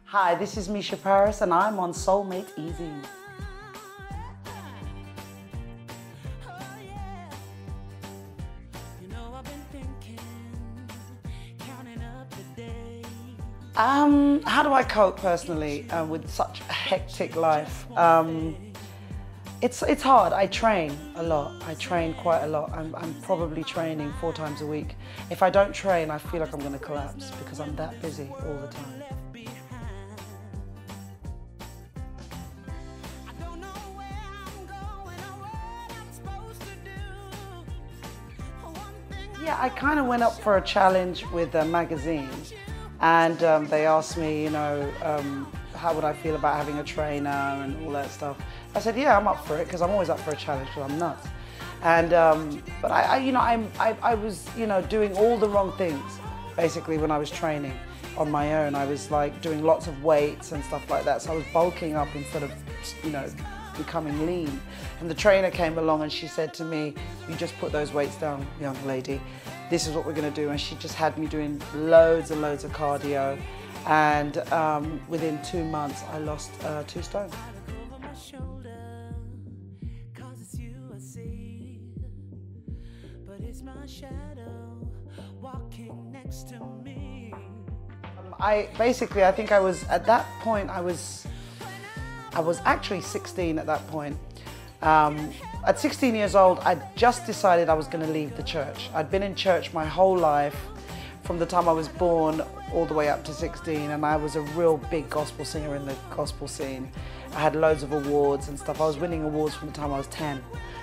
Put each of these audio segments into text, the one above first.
Hi, this is Mica Paris and I'm on Soulmate Easy. How do I cope personally with such a hectic life? It's hard. I train a lot. I train quite a lot. I'm probably training 4 times a week. If I don't train, I feel like I'm going to collapse because I'm that busy all the time. Yeah, I kind of went up for a challenge with a magazine, and they asked me, you know, how would I feel about having a trainer and all that stuff. I said, yeah, I'm up for it because I'm always up for a challenge because I'm nuts. And but I was, you know, doing all the wrong things basically when I was training on my own. I was like doing lots of weights and stuff like that. So I was bulking up instead of, you know, becoming lean. And the trainer came along and she said to me, you just put those weights down, young lady. This is what we're going to do. And she just had me doing loads and loads of cardio. And within 2 months, I lost 2 stone. I think I was, at that point, I was actually 16 at that point. At 16 years old, I just decided I was going to leave the church. I'd been in church my whole life, from the time I was born all the way up to 16, and I was a real big gospel singer in the gospel scene. I had loads of awards and stuff. I was winning awards from the time I was 10.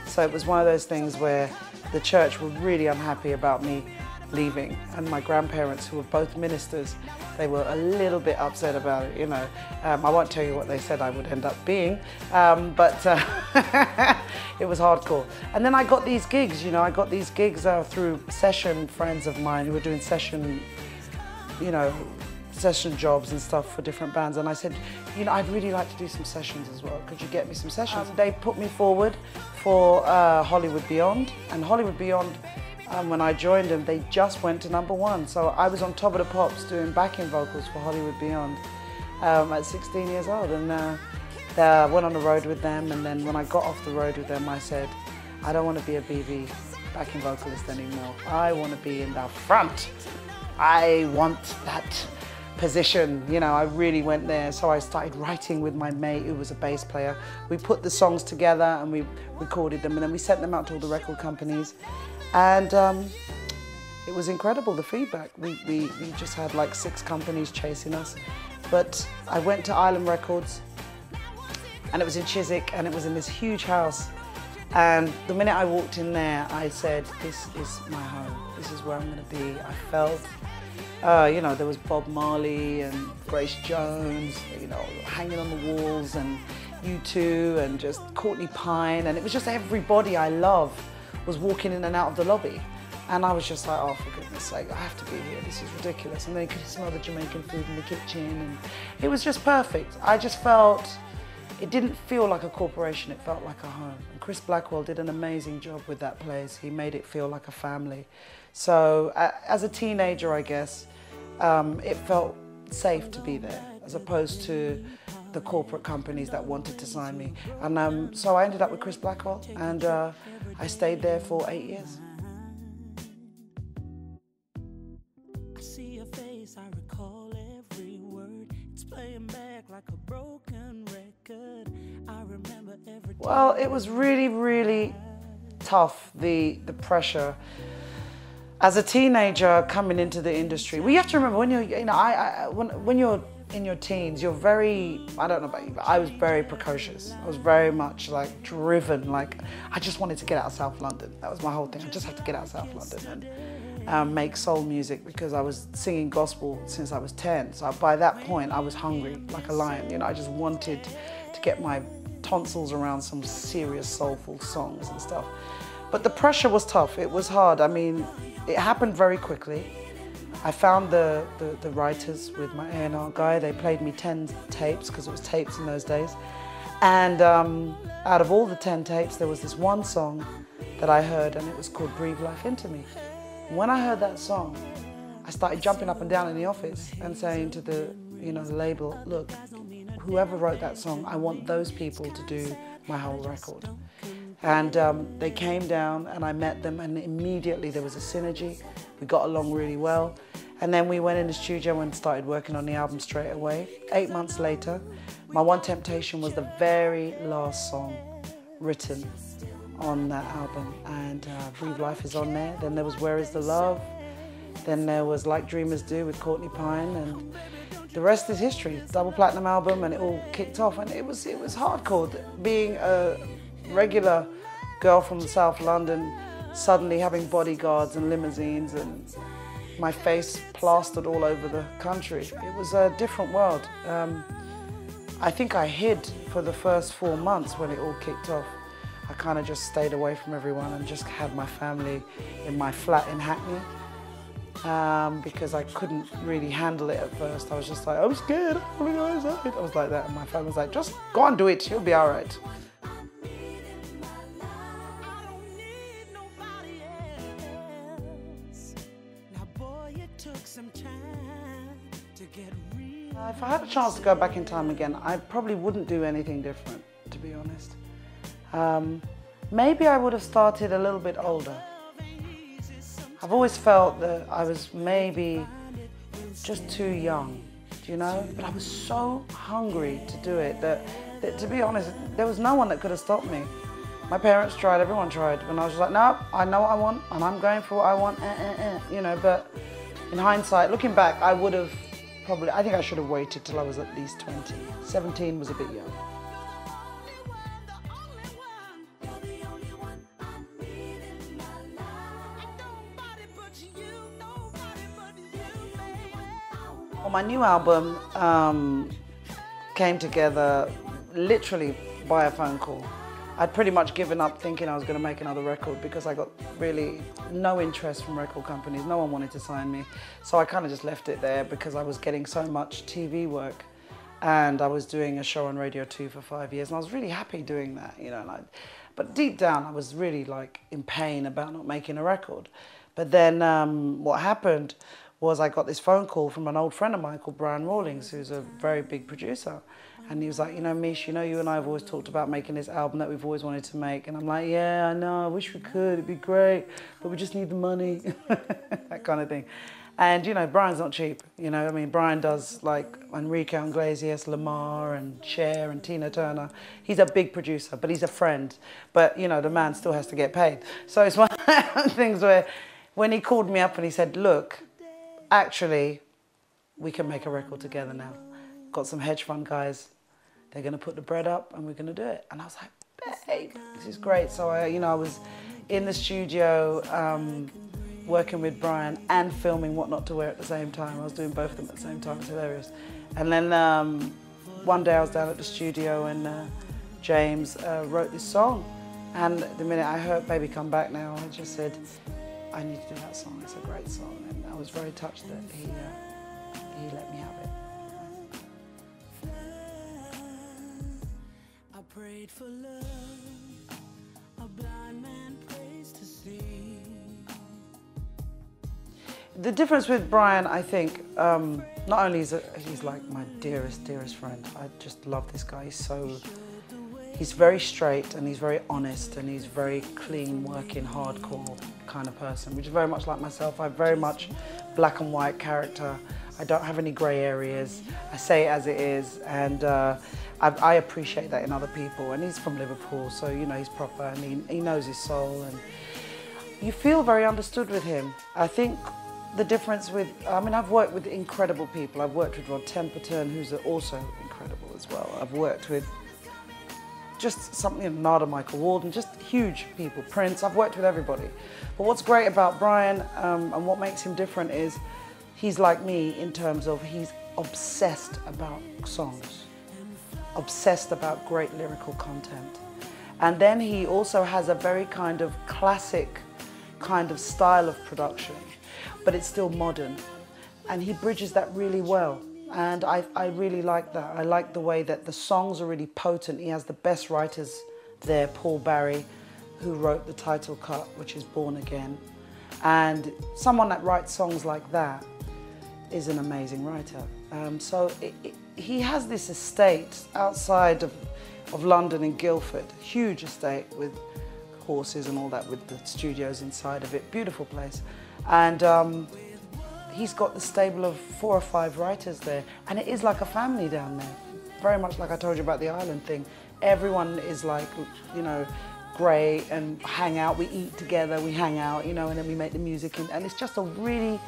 So it was one of those things where the church were really unhappy about me leaving, and my grandparents, who were both ministers, they were a little bit upset about it, you know. I won't tell you what they said I would end up being, but it was hardcore. And then I got these gigs, you know, I got these gigs through session friends of mine who were doing session, you know, session jobs and stuff for different bands. And I said, you know, I'd really like to do some sessions as well. Could you get me some sessions? They put me forward for Hollywood Beyond, and Hollywood Beyond, when I joined them, they just went to #1. So I was on Top of the Pops doing backing vocals for Hollywood Beyond at 16 years old, and went on the road with them. And then when I got off the road with them, I said, I don't want to be a BV backing vocalist anymore. I want to be in the front. I want that position, you know. I really went there. So I started writing with my mate who was a bass player. We put the songs together and we recorded them, and then we sent them out to all the record companies. And it was incredible, the feedback. We just had like 6 companies chasing us. But I went to Island Records, and it was in Chiswick, and it was in this huge house. And the minute I walked in there, I said, this is my home. This is where I'm gonna be. I felt, you know, there was Bob Marley and Grace Jones, you know, hanging on the walls, and U2, and just Courtney Pine, and it was just everybody I love was walking in and out of the lobby. And I was just like, oh, for goodness sake, I have to be here, this is ridiculous. And then you could smell the Jamaican food in the kitchen, and it was just perfect. I just felt, it didn't feel like a corporation, it felt like a home. And Chris Blackwell did an amazing job with that place. He made it feel like a family. So as a teenager, I guess, it felt safe to be there, as opposed to the corporate companies that wanted to sign me. And so I ended up with Chris Blackwell, and I stayed there for 8 years. I see your face, I recall every word. It's playing back like a broken record. I remember every. Well, it was really, really tough, the pressure. As a teenager coming into the industry, well, you have to remember when you're, you know, when you're in your teens, you're very, I don't know about you, but I was very precocious. I was very much like driven, like I just wanted to get out of South London. That was my whole thing. I just had to get out of South London and make soul music, because I was singing gospel since I was 10. So by that point, I was hungry like a lion. You know, I just wanted to get my tonsils around some serious soulful songs and stuff. But the pressure was tough. It was hard. I mean, it happened very quickly. I found the writers with my A&R guy. They played me 10 tapes, because it was tapes in those days. And out of all the 10 tapes, there was this one song that I heard, and it was called Breathe Life Into Me. When I heard that song, I started jumping up and down in the office and saying to the you know, the label, look, whoever wrote that song, I want those people to do my whole record. And they came down and I met them, and immediately there was a synergy. We got along really well. And then we went in the studio and started working on the album straight away. 8 months later, My One Temptation was the very last song written on that album. And Breathe Life is on there. Then there was Where Is the Love? Then there was Like Dreamers Do with Courtney Pine, and the rest is history. Double platinum album, and it all kicked off. And it was hardcore. Being a regular girl from South London, suddenly having bodyguards and limousines and my face plastered all over the country. It was a different world. I think I hid for the first 4 months when it all kicked off. I kind of just stayed away from everyone and just had my family in my flat in Hackney. Because I couldn't really handle it at first. I was just like, I'm scared, I want to go outside. I was like that, and my family was like, just go and do it, you'll be all right. If I had a chance to go back in time again, I probably wouldn't do anything different, to be honest. Maybe I would have started a little bit older. I've always felt that I was maybe just too young, do you know? But I was so hungry to do it that to be honest, there was no one that could have stopped me. My parents tried, everyone tried, and I was just like, no, I know what I want, and I'm going for what I want, you know, but in hindsight, looking back, I would have probably, I think I should have waited till I was at least 20. 17 was a bit young. Well, my new album came together literally by a phone call. I'd pretty much given up thinking I was going to make another record because I got really no interest from record companies. No one wanted to sign me. So I kind of just left it there because I was getting so much TV work, and I was doing a show on Radio 2 for 5 years, and I was really happy doing that, you know. But deep down, I was really like in pain about not making a record. But then what happened was I got this phone call from an old friend of mine called Brian Rawlings, who's a very big producer. And he was like, you know, Mish, you know, you and I have always talked about making this album that we've always wanted to make. And I'm like, yeah, I know, I wish we could, it'd be great, but we just need the money, that kind of thing. And, you know, Brian's not cheap, you know, I mean, Brian does like Enrique Iglesias, Lamar and Cher and Tina Turner. He's a big producer, but he's a friend. But, you know, the man still has to get paid. So it's one of those things where when he called me up and he said, look, actually, we can make a record together now. Got some hedge fund guys. They're going to put the bread up and we're going to do it. And I was like, babe, this is great. So I was in the studio working with Brian and filming What Not to Wear at the same time. I was doing both of them at the same time. It's hilarious. And then one day I was down at the studio and James wrote this song. And the minute I heard Baby Come Back Now, I just said, I need to do that song. It's a great song. And I was very touched that he let me have it. Prayed for love, a blind man prays to see. The difference with Brian, I think, not only is he's like my dearest friend. I just love this guy. He's very straight and he's very honest and he's very clean, working, hardcore kind of person, which is very much like myself. I'm very much black and white character. I don't have any grey areas. I say it as it is, and I appreciate that in other people. And he's from Liverpool, so you know he's proper and he knows his soul, and you feel very understood with him. I think the difference with, I mean, I've worked with incredible people. I've worked with Rod Temperton, who's also incredible as well. I've worked with just something, Nada Michael Walden, just huge people, Prince. I've worked with everybody. But what's great about Brian and what makes him different is he's like me in terms of he's obsessed about songs, obsessed about great lyrical content. And then he also has a very kind of classic kind of style of production, but it's still modern. And he bridges that really well. And I really like that. I like the way that the songs are really potent. He has the best writers there, Paul Barry, who wrote the title cut, which is Born Again. And someone that writes songs like that, is an amazing writer. He has this estate outside of London in Guildford, huge estate with horses and all that, with the studios inside of it, beautiful place. And he's got the stable of 4 or 5 writers there, and it is like a family down there. Very much like I told you about the island thing. Everyone is like, you know, great and hang out, we eat together, we hang out, you know, and then we make the music, and it's just a really,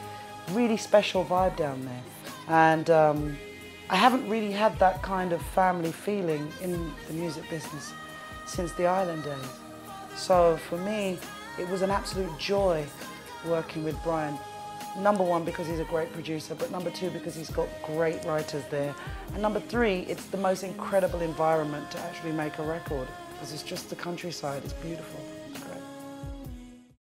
really special vibe down there. And I haven't really had that kind of family feeling in the music business since the island days. So for me, it was an absolute joy working with Brian. Number 1, because he's a great producer, but number 2, because he's got great writers there. And number 3, it's the most incredible environment to actually make a record, because it's just the countryside, it's beautiful.